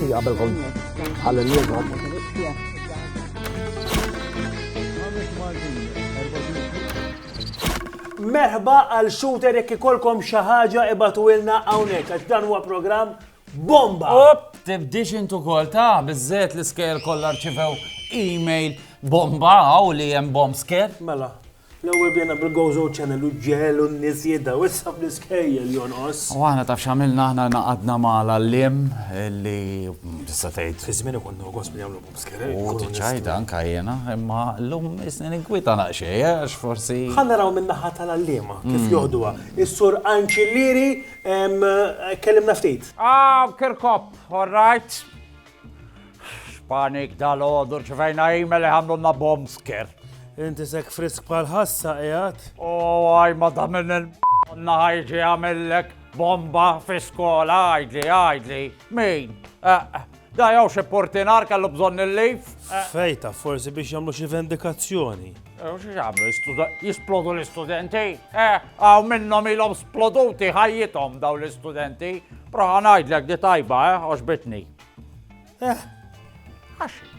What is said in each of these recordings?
Xi qabelkom ħall-liema. Merħba għal shooter jekk ikolkom xi ħaġa ibatu ilna hawnhekk għax dan huwa programm bomba. Tibdix intu kol ta' biżżejjed l-iskejl kollha rċivew email bomba u li hemm bomb scare. Mela, l-ewwel bjena bil-Gozo Channel u ġel u n-nies jidda u issa bl-iskejjel jonqos. U aħna taf x'għamilna aħna naqadna mal-lim li tista' tgħid. Fi żmien ikun negozj min jagħmlu bomb scare. U tiċċajta anke jiena, imma llum isni ninkwita naqxej għax forsi. Ħa naraw min-naħa tal-allima kif joħduha. Is-sur Anċillieri kellimna ftit. Kirkop, all right. Panik dal-għodur ċifajna email li ħamlunna bomb scare. Inti sek frisk bħal ħassa qiegħed. Għaj, ma damin il-b***na ħajġi għamillek bomba fi skola, għajdli. Min? Da jaw xe portinar kallu bżonn il-lif? Fejta, forsi biex jagħmlu xi vendikazzjoni. Xie għamlu, jisplodu l-istudenti? Għaw minnom il-om sploduti ħajjitom daw l-istudenti. Proħa najdlek di tajba, għaxbitni. Għaxi,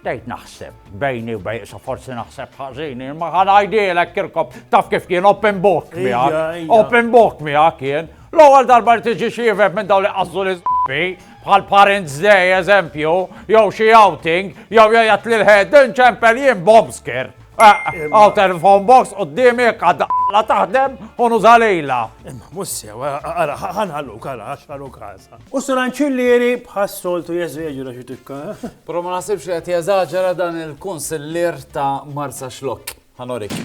dejt naħseb, bejni u bej, sa forsi naħseb ħażini, ma ħanajdilek Kirkop, taf kif kien open book miegħek. Open book miegħek kien. L-ewwel darba tiġi xievet minn dawn li qassu l-iżbbi, bħal Parents Day eżempju, jew xi outing, jew jgħid lil ħedden ċempel jien bomb scare. Għaw telefon box u d-dimi la taħdem u nużalila. Mussi, għara, ħanħalluk, għara, ħaxħalluk għasa. U sur Anċillieri bħas-soltu jeżveġu xi tikka. Pro ma nasibx li qed jeżaġera dan il-kunsillier ta' Marsa Xlokk. Ħanorik.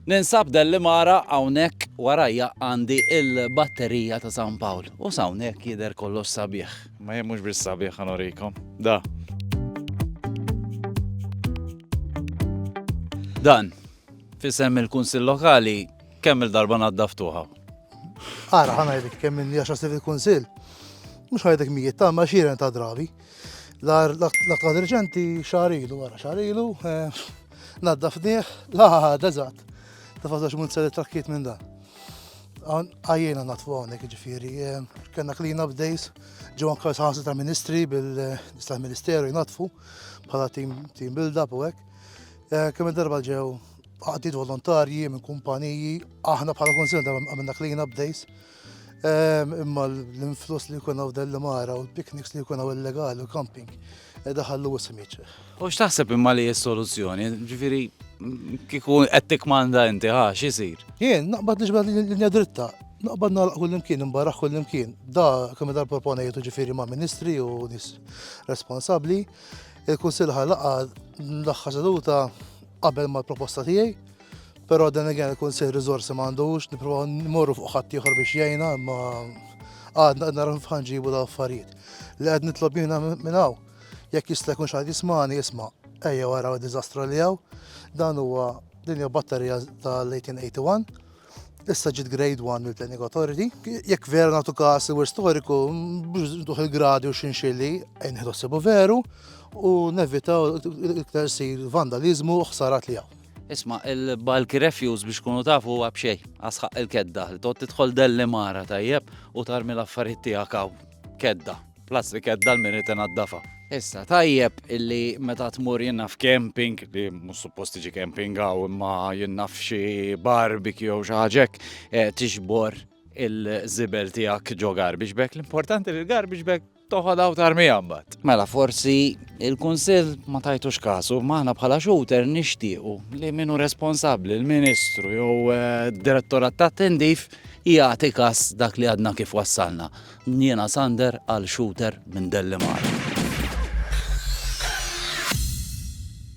Ninsab delli mara hawnhekk warajja għandi il-batterija ta' San Pawl. U hawnhekk jidher kollox sabiħ. Ma jemmux bis-sabiħ ħanorikom. Da. Dan, fissem il-kunsil lokali, kemm il-darba naddaftuħa? Ara, ħanajdek kemm minn jaxas fil-kunsil. Mux ħajdek mijiet ta' maċiren ta' drabi. L-aktar reċenti xarilu, għara xarilu, naddafniħ, dażat. Ta' fazax mun s-sali trakkiet minn da. Għajjena natfu għonek ġifiri, kena clean up days, ġewan kħas ħansi ta' ministri bil-ministeru jnatfu, bħala team build-up u għek. Kemm darba ġew għaddit volontarji minn kumpaniji, aħna bħala konsil għamilna clean up days. Imma l-influss li jkun f'delli mara u l-pikniks li jkun illegali u camping daħallu s-smiċ. U x'taħseb imma li s-soluzzjoni? Ġifieri kieku qed tikmanda inti x'isir? Jien naqbad niġbed linja dritta, naqbad nagħlaq kullimkien, imbarraħ kullimkien. Da kemm dar proponejtu ġifieri ma' ministri u nies responsabbli. Il-Kunsill ħalaqa l-aħħar seduta qabel mal-proposta tiegħi, però dan again il-Kunsill riżorsi m'għandux, nipprova nimorru fuq ħadd ieħor biex jgħinna, ma għadna naraw ħanġibu da affarijiet. Li qed nitlob jiena minn hawn, jekk jista' jkun xi ħadd jismani isma' ejja wara d-diżastru li hawn, dan huwa din hija batterija tal-1881. Issa ġiet grade 1 mill-Planning Authority. Jekk vera nagħtu każ u storiku, biex il-gradi u xinxilli, nħossibu veru u nevitaw iktar sir vandalizmu u ħsarat li hawn. Isma' il-bulky refuse biex kunu tafu huwa b'xejn, għasħaq il-kedda, li tot tidħol delli mara tajjeb u tarmi l-affarijiet tiegħek hawn. Kedda, plastik kedda l-minit inaddafa. Issa, tajjeb illi meta tmur jinnaf camping, li mhux suppost tiġi camping għaw imma jinnaf xi barbecue u xi ħaġek, tixbor il-żibel tiegħek ġo garbage bag. L-importanti li l-garbage bag toħodha u tarmija mbagħad. Mela forsi il-Kunsill ma tajtux kasu, maħna bħala shooter nixtiequ li minnu responsabbli l-Ministru jew d-Direttorat tat-Tindif jagħti każ dak li għadna kif wassalna. Jiena Sander għal shooter minn Delli Mara.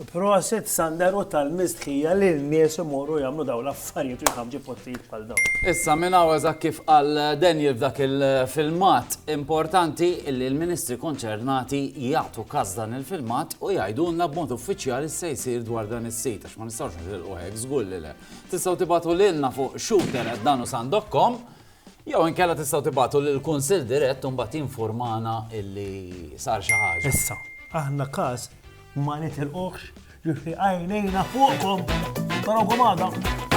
Proset Sander u tal-mistħija li l-nies imorru jagħmlu dawn l-affarijiet u jħamġu pottijiet bħal dawn. Issa minn hawn eżatt kif qal Daniel f'dak il-filmat importanti li l-Ministri konċernati jagħtu każ dan il-filmat u jgħidulna b'mod uffiċjali se jsir dwar dan is-sit għax ma nistgħux nilqu hekk żgur li le. Tistgħu tibgħatu lilna fuq shooter@danusan.com jew inkella tistgħu tibgħatu lill-Kunsill dirett u mbagħad infurmana illi sar xi ħaġa. Issa, aħna każ ma nitilqux ġifri għajnejna fuqkom. Tarawkom għada.